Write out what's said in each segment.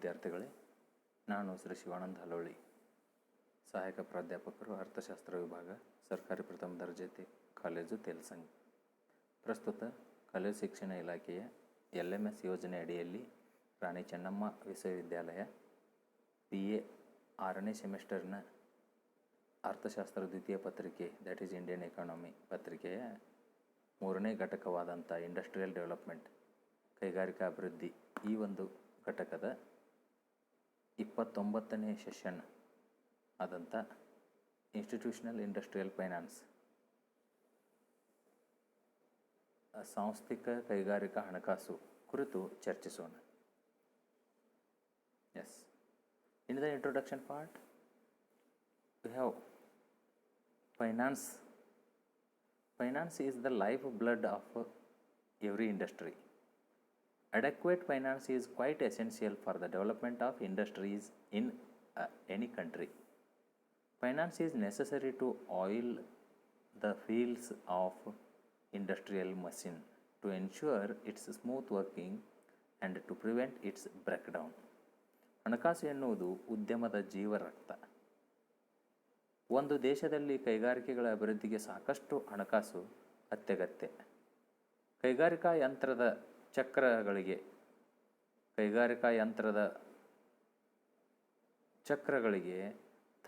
ವಿದ್ಯಾರ್ಥಿಗಳೇ, ನಾನು ಶ್ರೀ ಶಿವಾನಂದ ಹಲೋಳಿ, ಸಹಾಯಕ ಪ್ರಾಧ್ಯಾಪಕರು, ಅರ್ಥಶಾಸ್ತ್ರ ವಿಭಾಗ, ಸರ್ಕಾರಿ ಪ್ರಥಮ ದರ್ಜೆ ಕಾಲೇಜು ತೇಲ್ಸಂಗ್. ಪ್ರಸ್ತುತ ಕಾಲೇಜು ಶಿಕ್ಷಣ ಇಲಾಖೆಯ LMS ಯೋಜನೆ ಅಡಿಯಲ್ಲಿ ರಾಣಿ ಚೆನ್ನಮ್ಮ ವಿಶ್ವವಿದ್ಯಾಲಯ BA 6ನೇ ಸೆಮಿಸ್ಟರ್ನ ಅರ್ಥಶಾಸ್ತ್ರ ದ್ವಿತೀಯ ಪತ್ರಿಕೆ, ದಟ್ ಈಸ್ ಇಂಡಿಯನ್ ಎಕಾನಮಿ ಪತ್ರಿಕೆಯ 3ನೇ ಘಟಕವಾದಂಥ ಇಂಡಸ್ಟ್ರಿಯಲ್ ಡೆವಲಪ್ಮೆಂಟ್, ಕೈಗಾರಿಕಾ ಅಭಿವೃದ್ಧಿ, ಈ ಒಂದು ಘಟಕದ 29ನೇ ಸೆಷನ್ ಆದಂಥ ಇನ್ಸ್ಟಿಟ್ಯೂಷನಲ್ ಇಂಡಸ್ಟ್ರಿಯಲ್ ಫೈನಾನ್ಸ್, ಸಾಂಸ್ಥಿಕ ಕೈಗಾರಿಕಾ ಹಣಕಾಸು ಕುರಿತು ಚರ್ಚಿಸೋಣ. Yes, in the introduction part we have finance. Finance is the lifeblood of every industry. Adequate finance is quite essential for the development of industries in any country. Finance is necessary to oil the wheels of industrial machine, to ensure its smooth working and to prevent its breakdown. ಹಣಕಾಸು ಎನ್ನುವುದು ಉದ್ಯಮದ ಜೀವರಕ್ತ. ಒಂದು ದೇಶದಲ್ಲಿ ಕೈಗಾರಿಕೆಗಳ ಅಭಿವೃದ್ಧಿಗೆ ಸಾಕಷ್ಟು ಹಣಕಾಸು ಅತ್ಯಗತ್ಯ. ಕೈಗಾರಿಕಾ ಯಂತ್ರದ ಚಕ್ರಗಳಿಗೆ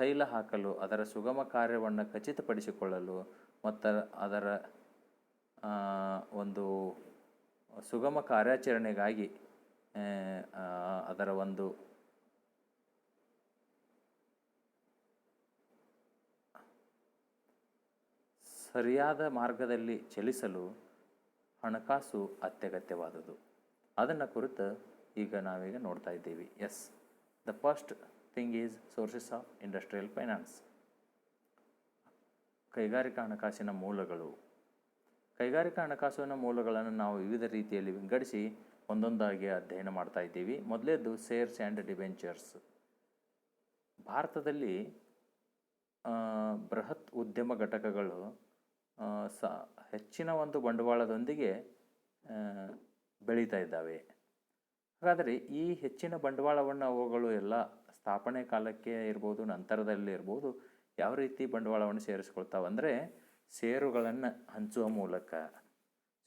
ತೈಲ ಹಾಕಲು, ಅದರ ಸುಗಮ ಕಾರ್ಯವನ್ನು ಖಚಿತಪಡಿಸಿಕೊಳ್ಳಲು ಮತ್ತು ಅದರ ಒಂದು ಸುಗಮ ಕಾರ್ಯಾಚರಣೆಗಾಗಿ ಅದರ ಒಂದು ಸರಿಯಾದ ಮಾರ್ಗದಲ್ಲಿ ಚಲಿಸಲು ಹಣಕಾಸು ಅತ್ಯಗತ್ಯವಾದುದು. ಅದನ್ನು ಕುರಿತು ನಾವೀಗ ನೋಡ್ತಾ ಇದ್ದೀವಿ. Yes, the first thing is sources of industrial finance. ಕೈಗಾರಿಕಾ ಹಣಕಾಸಿನ ಮೂಲಗಳು. ಕೈಗಾರಿಕಾ ಹಣಕಾಸಿನ ಮೂಲಗಳನ್ನು ನಾವು ವಿವಿಧ ರೀತಿಯಲ್ಲಿ ವಿಂಗಡಿಸಿ ಒಂದೊಂದಾಗಿ ಅಧ್ಯಯನ ಮಾಡ್ತಾ ಇದ್ದೀವಿ. ಮೊದಲೇದು ಶೇರ್ಸ್ ಆ್ಯಂಡ್ ಡಿಬೆಂಚರ್ಸ್. ಭಾರತದಲ್ಲಿ ಬೃಹತ್ ಉದ್ಯಮ ಘಟಕಗಳು ಹೆಚ್ಚಿನ ಒಂದು ಬಂಡವಾಳದೊಂದಿಗೆ ಬೆಳೀತಾ ಇದ್ದಾವೆ. ಹಾಗಾದರೆ ಈ ಹೆಚ್ಚಿನ ಬಂಡವಾಳವನ್ನು ಅವುಗಳು ಎಲ್ಲ ಸ್ಥಾಪನೆ ಕಾಲಕ್ಕೆ ಇರ್ಬೋದು, ನಂತರದಲ್ಲಿ ಇರ್ಬೋದು, ಯಾವ ರೀತಿ ಬಂಡವಾಳವನ್ನು ಸೇರಿಸ್ಕೊಳ್ತಾವೆ ಅಂದರೆ, ಷೇರುಗಳನ್ನು ಹಂಚುವ ಮೂಲಕ,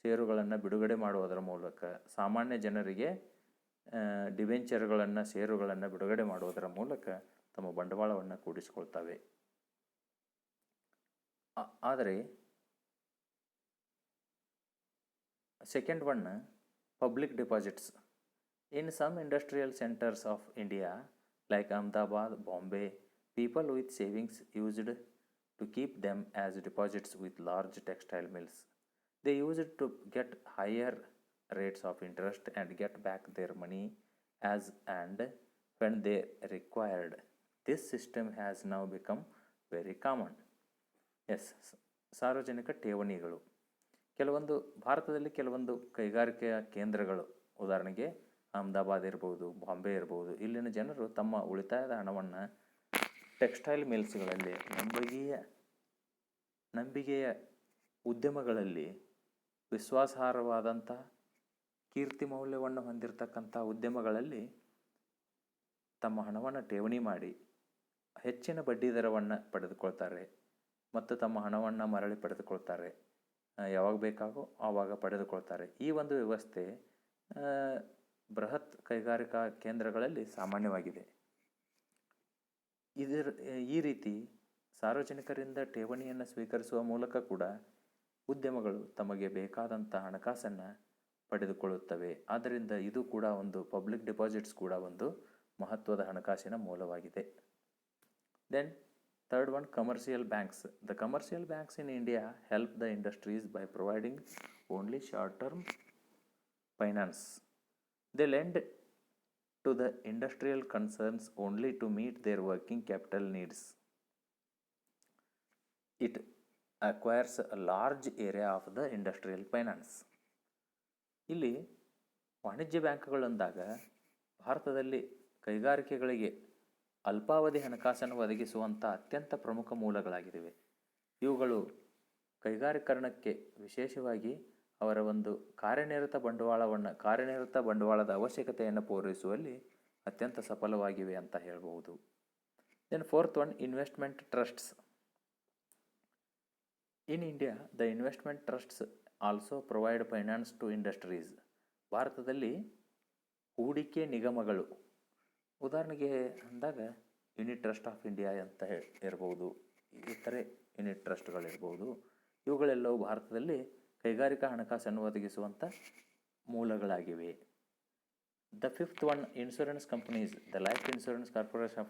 ಷೇರುಗಳನ್ನು ಬಿಡುಗಡೆ ಮಾಡುವುದರ ಮೂಲಕ, ಸಾಮಾನ್ಯ ಜನರಿಗೆ ಡಿಬೆಂಚರ್ಗಳನ್ನು, ಷೇರುಗಳನ್ನು ಬಿಡುಗಡೆ ಮಾಡುವುದರ ಮೂಲಕ ತಮ್ಮ ಬಂಡವಾಳವನ್ನು ಕೂಡಿಸಿಕೊಳ್ತವೆ. ಆದರೆ second one, public deposits. In some industrial centers of India like Ahmedabad, Bombay, people with savings used to keep them as deposits with large textile mills. They used to get higher rates of interest and get back their money as and when they required. This system has now become very common. Yes, ಸಾರ್ವಜನಿಕ ಠೇವಣಿಗಳು. ಭಾರತದಲ್ಲಿ ಕೆಲವೊಂದು ಕೈಗಾರಿಕೆಯ ಕೇಂದ್ರಗಳು, ಉದಾಹರಣೆಗೆ ಅಹಮದಾಬಾದ್ ಇರ್ಬೋದು, ಬಾಂಬೆ ಇರ್ಬೋದು, ಇಲ್ಲಿನ ಜನರು ತಮ್ಮ ಉಳಿತಾಯದ ಹಣವನ್ನು ಟೆಕ್ಸ್ಟೈಲ್ ಮಿಲ್ಸ್ಗಳಲ್ಲಿ, ನಂಬಿಕೆಯ ಉದ್ಯಮಗಳಲ್ಲಿ, ವಿಶ್ವಾಸಾರ್ಹವಾದಂಥ ಕೀರ್ತಿ ಮೌಲ್ಯವನ್ನು ಹೊಂದಿರತಕ್ಕಂಥ ಉದ್ಯಮಗಳಲ್ಲಿ ತಮ್ಮ ಹಣವನ್ನು ಠೇವಣಿ ಮಾಡಿ ಹೆಚ್ಚಿನ ಬಡ್ಡಿ ದರವನ್ನು ಪಡೆದುಕೊಳ್ತಾರೆ ಮತ್ತು ತಮ್ಮ ಹಣವನ್ನು ಮರಳಿ ಪಡೆದುಕೊಳ್ತಾರೆ. ಯಾವಾಗ ಬೇಕಾಗೋ ಆವಾಗ ಪಡೆದುಕೊಳ್ತಾರೆ. ಈ ಒಂದು ವ್ಯವಸ್ಥೆ ಬೃಹತ್ ಕೈಗಾರಿಕಾ ಕೇಂದ್ರಗಳಲ್ಲಿ ಸಾಮಾನ್ಯವಾಗಿದೆ. ಈ ರೀತಿ ಸಾರ್ವಜನಿಕರಿಂದ ಠೇವಣಿಯನ್ನು ಸ್ವೀಕರಿಸುವ ಮೂಲಕ ಕೂಡ ಉದ್ಯಮಗಳು ತಮಗೆ ಬೇಕಾದಂಥ ಹಣಕಾಸನ್ನು ಪಡೆದುಕೊಳ್ಳುತ್ತವೆ. ಆದ್ದರಿಂದ ಇದು ಕೂಡ ಒಂದು ಪಬ್ಲಿಕ್ ಡಿಪಾಸಿಟ್ಸ್ ಕೂಡ ಒಂದು ಮಹತ್ವದ ಹಣಕಾಸಿನ ಮೂಲವಾಗಿದೆ. Then third one, commercial banks. The commercial banks in India help the industries by providing only short-term finance. They lend to the industrial concerns only to meet their working capital needs. It acquires a large area of the industrial finance. ಇಲ್ಲಿ ವಾಣಿಜ್ಯ ಬ್ಯಾಂಕ್ಗಳು ಅಂದಾಗ ಭಾರತದಲ್ಲಿ ಕೈಗಾರಿಕೆಗಳಿಗೆ ಅಲ್ಪಾವಧಿ ಹಣಕಾಸನ್ನು ಒದಗಿಸುವಂಥ ಅತ್ಯಂತ ಪ್ರಮುಖ ಮೂಲಗಳಾಗಿವೆ. ಇವುಗಳು ಕೈಗಾರೀಕರಣಕ್ಕೆ, ವಿಶೇಷವಾಗಿ ಅವರ ಒಂದು ಕಾರ್ಯನಿರತ ಬಂಡವಾಳದ ಅವಶ್ಯಕತೆಯನ್ನು ಪೂರೈಸುವಲ್ಲಿ ಅತ್ಯಂತ ಸಫಲವಾಗಿವೆ ಅಂತ ಹೇಳ್ಬೋದು. Then fourth one, investment trusts. In India the investment trusts also provide finance to industries. ಭಾರತದಲ್ಲಿ ಹೂಡಿಕೆ ನಿಗಮಗಳು, ಉದಾಹರಣೆಗೆ ಅಂದಾಗ ಯೂನಿಟ್ ಟ್ರಸ್ಟ್ ಆಫ್ ಇಂಡಿಯಾ ಅಂತ ಇರ್ಬೋದು, ಇತರೆ ಯೂನಿಟ್ ಟ್ರಸ್ಟ್ಗಳಿರ್ಬೋದು. ಇವುಗಳೆಲ್ಲವೂ ಭಾರತದಲ್ಲಿ ಕೈಗಾರಿಕಾ ಹಣಕಾಸನ್ನು ಒದಗಿಸುವಂಥ ಮೂಲಗಳಾಗಿವೆ. The fifth one, insurance companies. The Life Insurance Corporation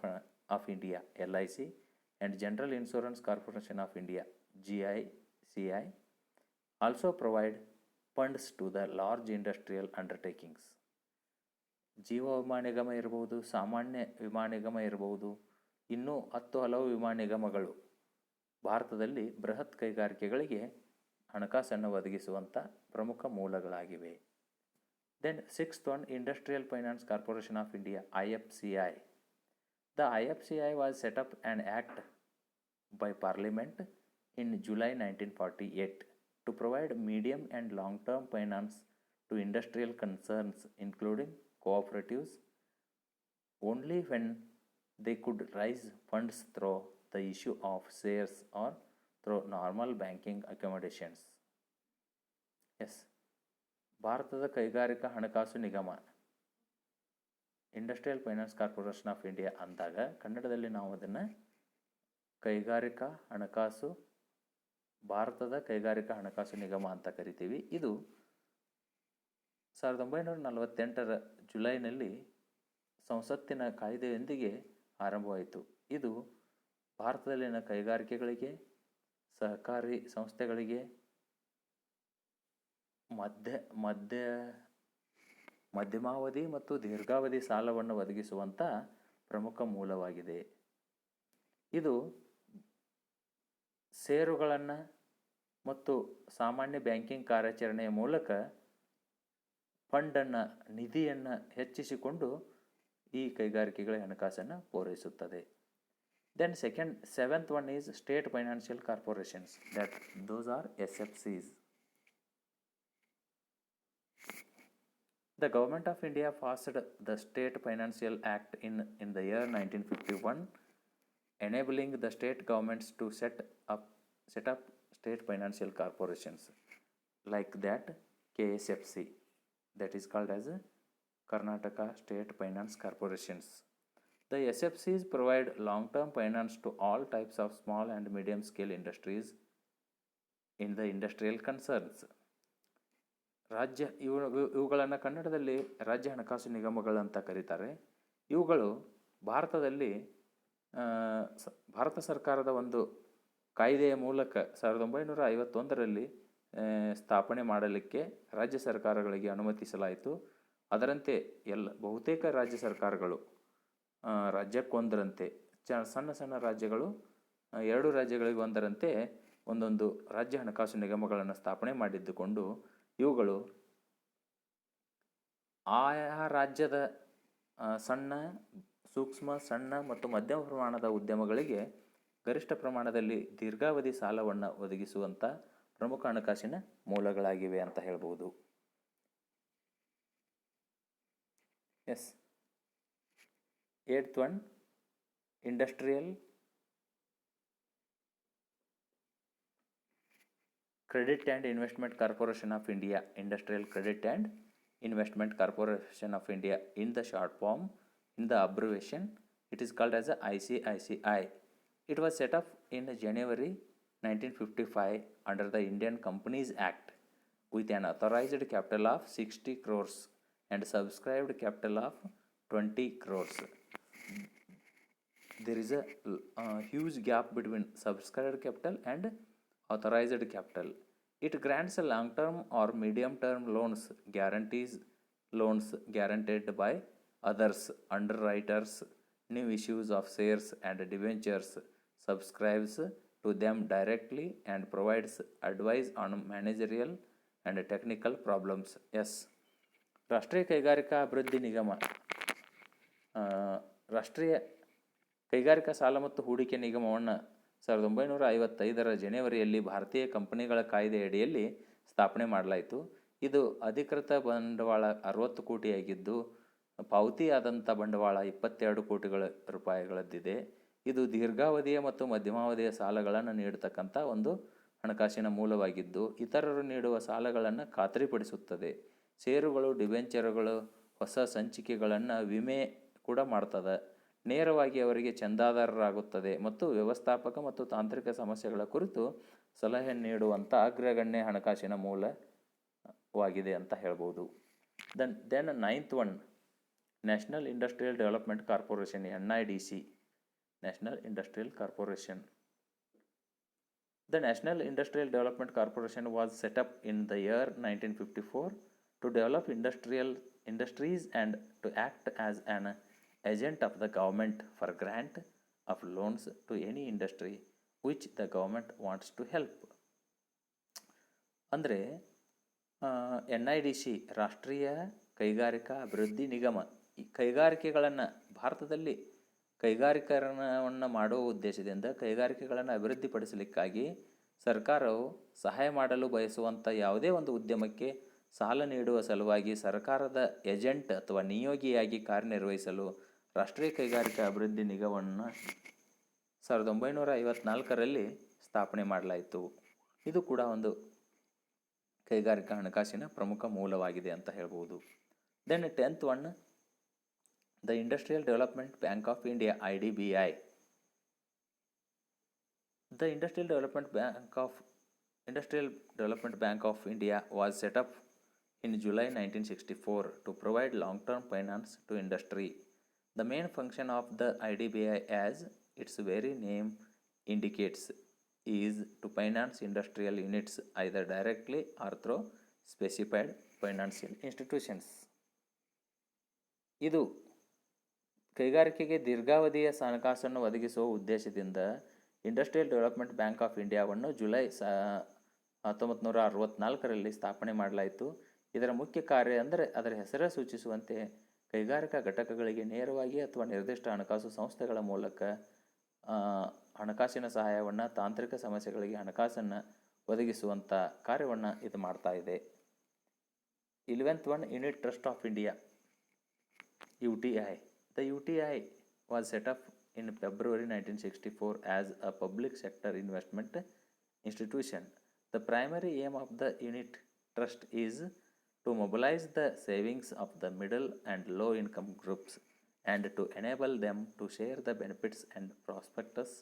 of India LIC and General Insurance Corporation of India GICI also provide funds to the large industrial undertakings. ಜೀವ ವಿಮಾ ನಿಗಮ ಇರ್ಬೋದು, ಸಾಮಾನ್ಯ ವಿಮಾ ನಿಗಮ ಇರ್ಬೋದು, ಇನ್ನೂ ಹಲವು ವಿಮಾ ನಿಗಮಗಳು ಭಾರತದಲ್ಲಿ ಬೃಹತ್ ಕೈಗಾರಿಕೆಗಳಿಗೆ ಹಣಕಾಸನ್ನು ಒದಗಿಸುವಂಥ ಪ್ರಮುಖ ಮೂಲಗಳಾಗಿವೆ. Then sixth one, Industrial Finance Corporation of India IFCI. The IFCI was set up an act by Parliament in July 1948 to provide medium and long-term finance to industrial concerns including cooperatives only when they could raise funds through the issue of shares or through normal banking accommodations. Yes, ಭಾರತದ ಕೈಗಾರಿಕಾ ಹಣಕಾಸು ನಿಗಮ Industrial Finance Corporation of India ಅಂದಾಗ ಕನ್ನಡದಲ್ಲಿ ನಾವು ಅದನ್ನು ಭಾರತದ ಕೈಗಾರಿಕಾ ಹಣಕಾಸು ನಿಗಮ ಅಂತ ಕರಿತೀವಿ. ಇದು 1948 ಜುಲೈನಲ್ಲಿ ಸಂಸತ್ತಿನ ಕಾಯ್ದೆಯೊಂದಿಗೆ ಆರಂಭವಾಯಿತು. ಇದು ಭಾರತದಲ್ಲಿನ ಕೈಗಾರಿಕೆಗಳಿಗೆ, ಸಹಕಾರಿ ಸಂಸ್ಥೆಗಳಿಗೆ ಮಧ್ಯಮಾವಧಿ ಮತ್ತು ದೀರ್ಘಾವಧಿ ಸಾಲವನ್ನು ಒದಗಿಸುವಂಥ ಪ್ರಮುಖ ಮೂಲವಾಗಿದೆ. ಇದು ಷೇರುಗಳನ್ನು ಮತ್ತು ಸಾಮಾನ್ಯ ಬ್ಯಾಂಕಿಂಗ್ ಕಾರ್ಯಾಚರಣೆಯ ಮೂಲಕ ಫಂಡನ್ನು, ನಿಧಿಯನ್ನು ಹೆಚ್ಚಿಸಿಕೊಂಡು ಈ ಕೈಗಾರಿಕೆಗಳ ಹಣಕಾಸನ್ನು ಪೂರೈಸುತ್ತದೆ. Then seventh one is State Financial Corporations, those are SFCs. The Government of India passed the State Financial Act in the year 1951, enabling the state governments to set up state financial corporations like that KSFC, that is called as Karnataka State Finance Corporations. The SFCs provide long-term finance to all types of small and medium-scale industries in the industrial concerns. ಇವುಗಳನ್ನು ಕನ್ನಡದಲ್ಲಿ ರಾಜ್ಯ ಹಣಕಾಸು ನಿಗಮಗಳಂತ ಕರೀತಾರೆ. ಇವುಗಳು ಭಾರತದಲ್ಲಿ ಭಾರತ ಸರ್ಕಾರದ ಒಂದು ಕಾಯ್ದೆಯ ಮೂಲಕ 1951ರಲ್ಲಿ ಸ್ಥಾಪನೆ ಮಾಡಲಿಕ್ಕೆ ರಾಜ್ಯ ಸರ್ಕಾರಗಳಿಗೆ ಅನುಮತಿಸಲಾಯಿತು. ಅದರಂತೆ ಬಹುತೇಕ ರಾಜ್ಯ ಸರ್ಕಾರಗಳು ರಾಜ್ಯಕ್ಕೊಂದರಂತೆ, ಸಣ್ಣ ಸಣ್ಣ ರಾಜ್ಯಗಳು 2 ರಾಜ್ಯಗಳಿಗೆ ಒಂದರಂತೆ ಒಂದೊಂದು ರಾಜ್ಯ ಹಣಕಾಸು ನಿಗಮಗಳನ್ನು ಸ್ಥಾಪನೆ ಮಾಡಿದ್ದುಕೊಂಡು ಇವುಗಳು ಆಯಾ ರಾಜ್ಯದ ಸೂಕ್ಷ್ಮ, ಸಣ್ಣ ಮತ್ತು ಮಧ್ಯಮ ಪ್ರಮಾಣದ ಉದ್ಯಮಗಳಿಗೆ ಗರಿಷ್ಠ ಪ್ರಮಾಣದಲ್ಲಿ ದೀರ್ಘಾವಧಿ ಸಾಲವನ್ನು ಒದಗಿಸುವಂಥ ಪ್ರಮುಖ ಹಣಕಾಸಿನ ಮೂಲಗಳಾಗಿವೆ ಅಂತ ಹೇಳ್ಬೋದು. Yes, eighth one, Industrial Credit and Investment Corporation of India, Industrial Credit and Investment Corporation of India in the short form, in the abbreviation, it is called as a ICICI. It was set up in January 1955 under the Indian Companies Act with an authorized capital of 60 crores and subscribed capital of 20 crores. There is a huge gap between subscribed capital and authorized capital. It grants a long-term or medium-term loans, guarantees loans guaranteed by others, underwriters, new issues of shares and debentures, subscribes to them directly and provides advice on managerial and technical problems. Yes, ರಾಷ್ಟ್ರೀಯ ಕೈಗಾರಿಕಾ ಅಭಿವೃದ್ಧಿ ನಿಗಮ, ರಾಷ್ಟ್ರೀಯ ಕೈಗಾರಿಕಾ ಸಾಲ ಮತ್ತು ಹೂಡಿಕೆ ನಿಗಮವನ್ನು 1955ರ ಜನವರಿಯಲ್ಲಿ ಭಾರತೀಯ ಕಂಪನಿಗಳ ಕಾಯ್ದೆ ಅಡಿಯಲ್ಲಿ ಸ್ಥಾಪನೆ ಮಾಡಲಾಯಿತು. ಇದು ಅಧಿಕೃತ ಬಂಡವಾಳ 60 ಕೋಟಿಯಾಗಿದ್ದು ಪಾವತಿಯಾದಂಥ ಬಂಡವಾಳ 22 ಕೋಟಿಗಳ ರೂಪಾಯಿಗಳದ್ದಿದೆ. ಇದು ದೀರ್ಘಾವಧಿಯ ಮತ್ತು ಮಧ್ಯಮಾವಧಿಯ ಸಾಲಗಳನ್ನು ನೀಡತಕ್ಕಂಥ ಒಂದು ಹಣಕಾಸಿನ ಮೂಲವಾಗಿದ್ದು, ಇತರರು ನೀಡುವ ಸಾಲಗಳನ್ನು ಖಾತ್ರಿಪಡಿಸುತ್ತದೆ. ಷೇರುಗಳು, ಡಿಬೆಂಚರುಗಳು, ಹೊಸ ಸಂಚಿಕೆಗಳನ್ನು ವಿಮೆ ಕೂಡ ಮಾಡ್ತದೆ. ನೇರವಾಗಿ ಅವರಿಗೆ ಚಂದಾದಾರರಾಗುತ್ತದೆ ಮತ್ತು ವ್ಯವಸ್ಥಾಪಕ ಮತ್ತು ತಾಂತ್ರಿಕ ಸಮಸ್ಯೆಗಳ ಕುರಿತು ಸಲಹೆ ನೀಡುವಂಥ ಅಗ್ರಗಣ್ಯ ಹಣಕಾಸಿನ ಮೂಲವಾಗಿದೆ ಅಂತ ಹೇಳ್ಬೋದು. Then ninth one, National Industrial Development Corporation, NIDC, National Industrial Corporation. The National Industrial Development Corporation was set up in the year 1954 to develop industries and to act as an agent of the government for grant of loans to any industry which the government wants to help. ಅಂದರೆ NIDC ರಾಷ್ಟ್ರೀಯ ಕೈಗಾರಿಕಾ ಅಭಿವೃದ್ಧಿ ನಿಗಮ ಈ ಕೈಗಾರಿಕೆಗಳನ್ನು ಭಾರತದಲ್ಲಿ ಕೈಗಾರಿಕರಣವನ್ನು ಮಾಡುವ ಉದ್ದೇಶದಿಂದ ಕೈಗಾರಿಕೆಗಳನ್ನು ಅಭಿವೃದ್ಧಿಪಡಿಸಲಿಕ್ಕಾಗಿ ಸರ್ಕಾರವು ಸಹಾಯ ಮಾಡಲು ಬಯಸುವಂಥ ಯಾವುದೇ ಒಂದು ಉದ್ಯಮಕ್ಕೆ ಸಾಲ ನೀಡುವ ಸಲುವಾಗಿ ಸರ್ಕಾರದ ಏಜೆಂಟ್ ಅಥವಾ ನಿಯೋಗಿಯಾಗಿ ಕಾರ್ಯನಿರ್ವಹಿಸಲು ರಾಷ್ಟ್ರೀಯ ಕೈಗಾರಿಕಾ ಅಭಿವೃದ್ಧಿ ನಿಗಮವನ್ನು 1954ರಲ್ಲಿ ಸ್ಥಾಪನೆ ಮಾಡಲಾಯಿತು. ಇದು ಕೂಡ ಒಂದು ಕೈಗಾರಿಕಾ ಹಣಕಾಸಿನ ಪ್ರಮುಖ ಮೂಲವಾಗಿದೆ ಅಂತ ಹೇಳ್ಬೋದು. Then 10th one, the Industrial Development Bank of India, IDBI. The Industrial Development Bank of India was set up in July 1964 to provide long-term finance to industry. The main function of the IDBI, as its very name indicates, is to finance industrial units either directly or through specified financial institutions. ಇದು ಕೈಗಾರಿಕೆಗೆ ದೀರ್ಘಾವಧಿಯ ಹಣಕಾಸನ್ನು ಒದಗಿಸುವ ಉದ್ದೇಶದಿಂದ industrial development bank of ಇಂಡಿಯಾವನ್ನು July 1964ರಲ್ಲಿ ಸ್ಥಾಪನೆ ಮಾಡಲಾಯಿತು. ಇದರ ಮುಖ್ಯ ಕಾರ್ಯ ಅಂದರೆ ಅದರ ಹೆಸರೇ ಸೂಚಿಸುವಂತೆ ಕೈಗಾರಿಕಾ ಘಟಕಗಳಿಗೆ ನೇರವಾಗಿ ಅಥವಾ ನಿರ್ದಿಷ್ಟ ಹಣಕಾಸು ಸಂಸ್ಥೆಗಳ ಮೂಲಕ ಹಣಕಾಸಿನ ಸಹಾಯವನ್ನು, ತಾಂತ್ರಿಕ ಸಮಸ್ಯೆಗಳಿಗೆ ಹಣಕಾಸನ್ನು ಒದಗಿಸುವಂಥ ಕಾರ್ಯವನ್ನು ಇದು ಮಾಡ್ತಾ ಇದೆ. 11th one, unit trust of India, UTI. The UTI was set up in February 1964 as a public sector investment institution. The primary aim of the unit trust is to mobilize the savings of the middle and low income groups and to enable them to share the benefits and prospects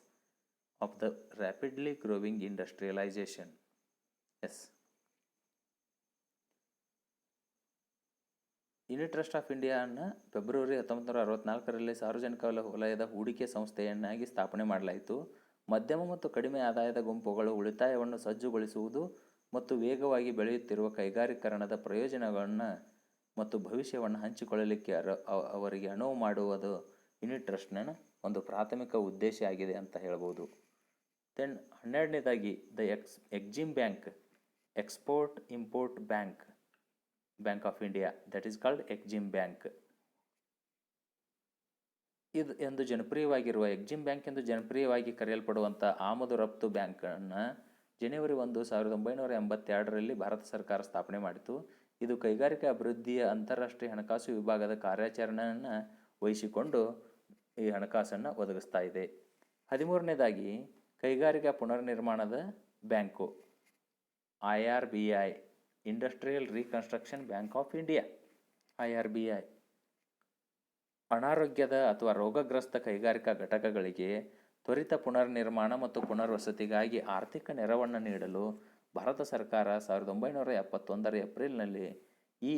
of the rapidly growing industrialization. Yes. Unit trust of ಇಂಡಿಯಾನ February 1964ರಲ್ಲಿ ಸಾರ್ವಜನಿಕ ವಲಯದ ಹೂಡಿಕೆ ಸಂಸ್ಥೆಯನ್ನಾಗಿ ಸ್ಥಾಪನೆ ಮಾಡಲಾಯಿತು. ಮಧ್ಯಮ ಮತ್ತು ಕಡಿಮೆ ಆದಾಯದ ಗುಂಪುಗಳು ಉಳಿತಾಯವನ್ನು ಸಜ್ಜುಗೊಳಿಸುವುದು ಮತ್ತು ವೇಗವಾಗಿ ಬೆಳೆಯುತ್ತಿರುವ ಕೈಗಾರೀಕರಣದ ಪ್ರಯೋಜನಗಳನ್ನು ಮತ್ತು ಭವಿಷ್ಯವನ್ನು ಹಂಚಿಕೊಳ್ಳಲಿಕ್ಕೆ ಅವರಿಗೆ ಅನುವು ಮಾಡುವುದು ಯೂನಿಟ್ ಟ್ರಸ್ಟ್ನ ಒಂದು ಪ್ರಾಥಮಿಕ ಉದ್ದೇಶ ಆಗಿದೆ ಅಂತ ಹೇಳ್ಬೋದು. ದೆನ್ 12ನೇದಾಗಿ the EXIM bank, export import bank of India, that is called EXIM bank. ಇದು ಎಂದು ಜನಪ್ರಿಯವಾಗಿರುವ ಎಕ್ಸಿಮ್ ಬ್ಯಾಂಕ್ ಎಂದು ಜನಪ್ರಿಯವಾಗಿ ಕರೆಯಲ್ಪಡುವಂಥ ಆಮದು ರಫ್ತು ಬ್ಯಾಂಕನ್ನು ಜನವರಿ 1, 1982ರಲ್ಲಿ ಭಾರತ ಸರ್ಕಾರ ಸ್ಥಾಪನೆ ಮಾಡಿತು. ಇದು ಕೈಗಾರಿಕಾ ಅಭಿವೃದ್ಧಿಯ ಅಂತಾರಾಷ್ಟ್ರೀಯ ಹಣಕಾಸು ವಿಭಾಗದ ಕಾರ್ಯಾಚರಣೆಯನ್ನು ವಹಿಸಿಕೊಂಡು ಈ ಹಣಕಾಸನ್ನು ಒದಗಿಸ್ತಾ ಇದೆ. 13ನೇದಾಗಿ ಕೈಗಾರಿಕಾ ಪುನರ್ನಿರ್ಮಾಣದ bank, IRBI, industrial reconstruction bank of India, IRBI. ಅನಾರೋಗ್ಯದ ಅಥವಾ ರೋಗಗ್ರಸ್ತ ಕೈಗಾರಿಕಾ ಘಟಕಗಳಿಗೆ ತ್ವರಿತ ಪುನರ್ನಿರ್ಮಾಣ ಮತ್ತು ಪುನರ್ವಸತಿಗಾಗಿ ಆರ್ಥಿಕ ನೆರವನ್ನು ನೀಡಲು ಭಾರತ ಸರ್ಕಾರ 1971ರ ಏಪ್ರಿಲ್ನಲ್ಲಿ ಈ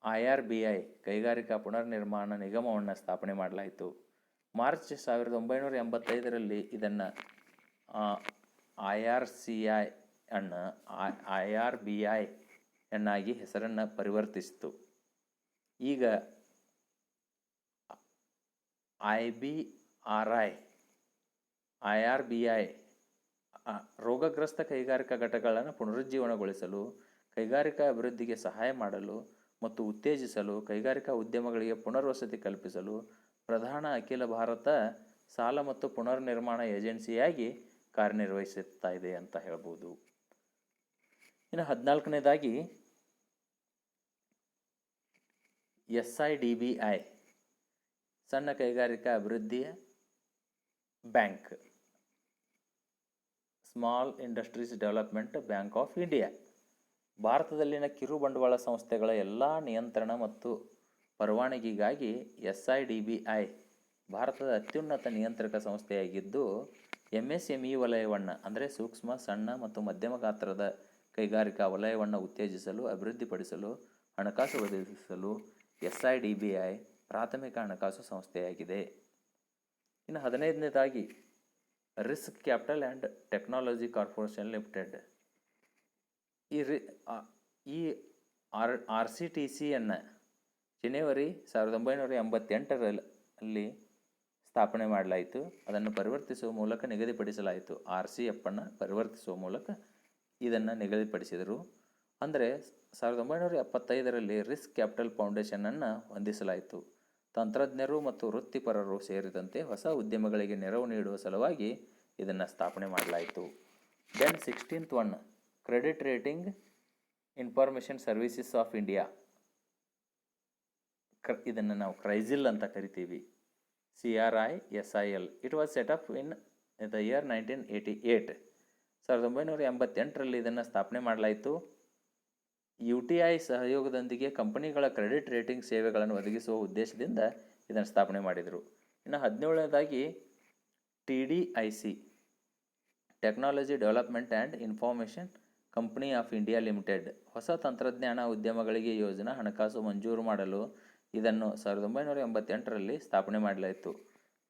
IRBI ಕೈಗಾರಿಕಾ ಪುನರ್ನಿರ್ಮಾಣ ನಿಗಮವನ್ನು ಸ್ಥಾಪನೆ ಮಾಡಲಾಯಿತು. ಮಾರ್ಚ್ 1985ರಲ್ಲಿ ಇದನ್ನು IRCI ಅನ್ನು IRBI ಎನ್ನಾಗಿ ಹೆಸರನ್ನು ಪರಿವರ್ತಿಸಿತು. ಈಗ IRBI ರೋಗಗ್ರಸ್ತ ಕೈಗಾರಿಕಾ ಘಟಕಗಳನ್ನು ಪುನರುಜ್ಜೀವನಗೊಳಿಸಲು, ಕೈಗಾರಿಕಾ ಅಭಿವೃದ್ಧಿಗೆ ಸಹಾಯ ಮಾಡಲು ಮತ್ತು ಉತ್ತೇಜಿಸಲು, ಕೈಗಾರಿಕಾ ಉದ್ಯಮಗಳಿಗೆ ಪುನರ್ವಸತಿ ಕಲ್ಪಿಸಲು ಪ್ರಧಾನ ಅಖಿಲ ಭಾರತ ಸಾಲ ಮತ್ತು ಪುನರ್ನಿರ್ಮಾಣ ಏಜೆನ್ಸಿಯಾಗಿ ಕಾರ್ಯನಿರ್ವಹಿಸುತ್ತಾ ಇದೆ ಅಂತ ಹೇಳ್ಬೋದು. ಇನ್ನು 14ನೇದಾಗಿ SIDBI ಸಣ್ಣ ಕೈಗಾರಿಕಾ ಅಭಿವೃದ್ಧಿಯ bank, small industries development bank of India. ಭಾರತದಲ್ಲಿನ ಕಿರು ಬಂಡವಾಳ ಸಂಸ್ಥೆಗಳ ಎಲ್ಲ ನಿಯಂತ್ರಣ ಮತ್ತು ಪರವಾನಗಿಗಾಗಿ SIDBI ಭಾರತದ ಅತ್ಯುನ್ನತ ನಿಯಂತ್ರಕ ಸಂಸ್ಥೆಯಾಗಿದ್ದು, MSME ವಲಯವನ್ನು ಅಂದರೆ ಸೂಕ್ಷ್ಮ, ಸಣ್ಣ ಮತ್ತು ಮಧ್ಯಮ ಗಾತ್ರದ ಕೈಗಾರಿಕಾ ವಲಯವನ್ನು ಉತ್ತೇಜಿಸಲು, ಅಭಿವೃದ್ಧಿಪಡಿಸಲು, ಹಣಕಾಸು ಒದಗಿಸಲು SIDBI ಪ್ರಾಥಮಿಕ ಹಣಕಾಸು ಸಂಸ್ಥೆಯಾಗಿದೆ. ಇನ್ನು 15ನೇದಾಗಿ risk capital and technology corporation limited. ಈ RCTCಯನ್ನು ಜನವರಿ 1988ರಲ್ಲಿ ಸ್ಥಾಪನೆ ಮಾಡಲಾಯಿತು. ಅದನ್ನು ಪರಿವರ್ತಿಸುವ ಮೂಲಕ ನಿಗದಿಪಡಿಸಲಾಯಿತು. RCF ಅನ್ನು ಪರಿವರ್ತಿಸುವ ಮೂಲಕ ಇದನ್ನು ನಿಗದಿಪಡಿಸಿದರು. ಅಂದರೆ 1975ರಲ್ಲಿ ರಿಸ್ಕ್ ಕ್ಯಾಪಿಟಲ್ ಫೌಂಡೇಶನನ್ನು ಹೊಂದಿಸಲಾಯಿತು. ತಂತ್ರಜ್ಞರು ಮತ್ತು ವೃತ್ತಿಪರರು ಸೇರಿದಂತೆ ಹೊಸ ಉದ್ಯಮಗಳಿಗೆ ನೆರವು ನೀಡುವ ಸಲುವಾಗಿ ಇದನ್ನು ಸ್ಥಾಪನೆ ಮಾಡಲಾಯಿತು. Then 16th one, Credit Rating Information Services of India. ಇದನ್ನು ನಾವು ಕ್ರೈಸಿಲ್ ಅಂತ ಕರಿತೀವಿ. CRISIL. It was set up in the year 1988. 1988ರಲ್ಲಿ ಇದನ್ನು ಸ್ಥಾಪನೆ ಮಾಡಲಾಯಿತು. UTI ಸಹಯೋಗದೊಂದಿಗೆ ಕಂಪನಿಗಳ ಕ್ರೆಡಿಟ್ ರೇಟಿಂಗ್ ಸೇವೆಗಳನ್ನು ಒದಗಿಸುವ ಉದ್ದೇಶದಿಂದ ಇದನ್ನು ಸ್ಥಾಪನೆ ಮಾಡಿದರು. ಇನ್ನು 17ನೇದಾಗಿ TDIC, technology development and information company of India limited. ಹೊಸ ತಂತ್ರಜ್ಞಾನ ಉದ್ಯಮಗಳಿಗೆ ಯೋಜನಾ ಹಣಕಾಸು ಮಂಜೂರು ಮಾಡಲು ಇದನ್ನು 1988ರಲ್ಲಿ ಸ್ಥಾಪನೆ ಮಾಡಲಾಯಿತು.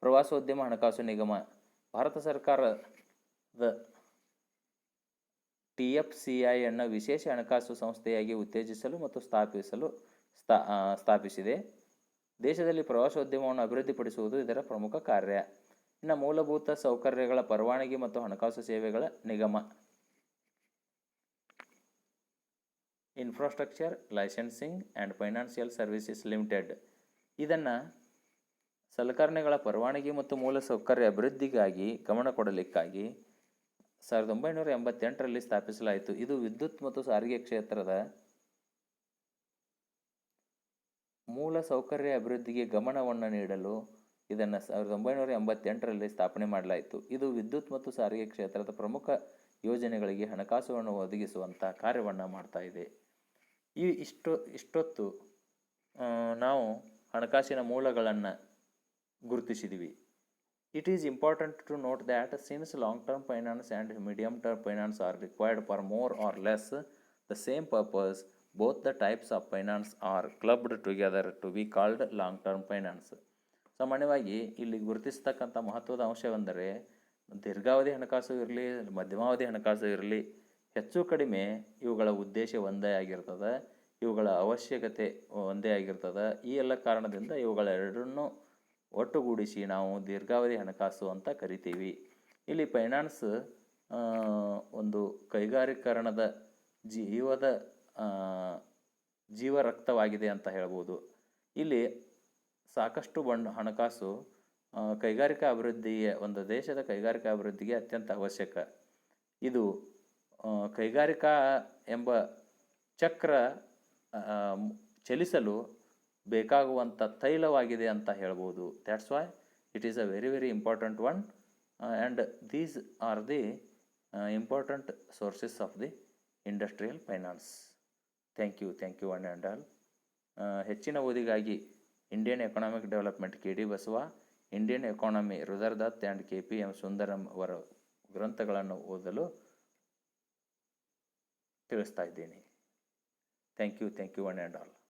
ಪ್ರವಾಸೋದ್ಯಮ ಹಣಕಾಸು ನಿಗಮ. ಭಾರತ ಸರ್ಕಾರದ TFCI ಅನ್ನು ವಿಶೇಷ ಹಣಕಾಸು ಸಂಸ್ಥೆಯಾಗಿ ಉತ್ತೇಜಿಸಲು ಮತ್ತು ಸ್ಥಾಪಿಸಿದೆ. ದೇಶದಲ್ಲಿ ಪ್ರವಾಸೋದ್ಯಮವನ್ನು ಅಭಿವೃದ್ಧಿಪಡಿಸುವುದು ಇದರ ಪ್ರಮುಖ ಕಾರ್ಯ. ಇನ್ನು ಮೂಲಭೂತ ಸೌಕರ್ಯಗಳ ಪರವಾನಗಿ ಮತ್ತು ಹಣಕಾಸು ಸೇವೆಗಳ ನಿಗಮ. Infrastructure licensing and financial services limited. ಇದನ್ನು ಸಲಕರಣೆಗಳ ಪರವಾನಗಿ ಮತ್ತು ಮೂಲಸೌಕರ್ಯ ಅಭಿವೃದ್ಧಿಗಾಗಿ ಗಮನ ಕೊಡಲಿಕ್ಕಾಗಿ 1988ರಲ್ಲಿ ಸ್ಥಾಪಿಸಲಾಯಿತು. ಇದು ವಿದ್ಯುತ್ ಮತ್ತು ಸಾರಿಗೆ ಕ್ಷೇತ್ರದ ಮೂಲಸೌಕರ್ಯ ಅಭಿವೃದ್ಧಿಗೆ ಗಮನವನ್ನು ನೀಡಲು ಇದನ್ನು 1988ರಲ್ಲಿ ಸ್ಥಾಪನೆ ಮಾಡಲಾಯಿತು. ಇದು ವಿದ್ಯುತ್ ಮತ್ತು ಸಾರಿಗೆ ಕ್ಷೇತ್ರದ ಪ್ರಮುಖ ಯೋಜನೆಗಳಿಗೆ ಹಣಕಾಸುವನ್ನು ಒದಗಿಸುವಂಥ ಕಾರ್ಯವನ್ನು ಮಾಡ್ತಾ ಇದೆ. ಇಷ್ಟೊತ್ತು ನಾವು ಹಣಕಾಸಿನ ಮೂಲಗಳನ್ನು ಗುರುತಿಸಿದ್ದೀವಿ. It is important to note that since long-term finance and medium-term finance are required for more or less the same purpose, both the types of finance are clubbed together to be called long-term finance. ಸಾಮಾನ್ಯವಾಗಿ ಇಲ್ಲಿ ಗುರುತಿಸ್ತಕ್ಕಂಥ ಮಹತ್ವದ ಅಂಶವೆಂದರೆ ದೀರ್ಘಾವಧಿ ಹಣಕಾಸು ಇರಲಿ, ಮಧ್ಯಮಾವಧಿ ಹಣಕಾಸು ಇರಲಿ, ಹೆಚ್ಚು ಕಡಿಮೆ ಇವುಗಳ ಉದ್ದೇಶ ಒಂದೇ ಆಗಿರ್ತದೆ, ಇವುಗಳ ಅವಶ್ಯಕತೆ ಒಂದೇ ಆಗಿರ್ತದೆ. ಈ ಎಲ್ಲ ಕಾರಣದಿಂದ ಇವುಗಳೆರಡನ್ನೂ ಒಟ್ಟುಗೂಡಿಸಿ ನಾವು ದೀರ್ಘಾವಧಿ ಹಣಕಾಸು ಅಂತ ಕರಿತೀವಿ. ಇಲ್ಲಿ ಫೈನಾನ್ಸ್ ಒಂದು ಕೈಗಾರೀಕರಣದ ಜೀವರಕ್ತವಾಗಿದೆ ಅಂತ ಹೇಳ್ಬೋದು. ಇಲ್ಲಿ ಸಾಕಷ್ಟು ಹಣಕಾಸು ಕೈಗಾರಿಕಾ ಅಭಿವೃದ್ಧಿಯ ಒಂದು ದೇಶದ ಕೈಗಾರಿಕಾ ಅಭಿವೃದ್ಧಿಗೆ ಅತ್ಯಂತ ಅವಶ್ಯಕ. ಇದು ಕೈಗಾರಿಕಾ ಎಂಬ ಚಕ್ರ ಚಲಿಸಲು ಬೇಕಾಗುವಂಥ ತೈಲವಾಗಿದೆ ಅಂತ ಹೇಳ್ಬೋದು. That's why it is a very very important one and these are the important sources of the industrial finance. Thank you one and all. ಹೆಚ್ಚಿನ ಓದಿಗಾಗಿ Indian economic development KD Basava, Indian economy Ruddar Datt and KPM Sundaram ಅವರ ಗ್ರಂಥಗಳನ್ನು ಓದಲು ತಿಳಿಸ್ತಾ ಇದ್ದೀನಿ. Thank you one and all.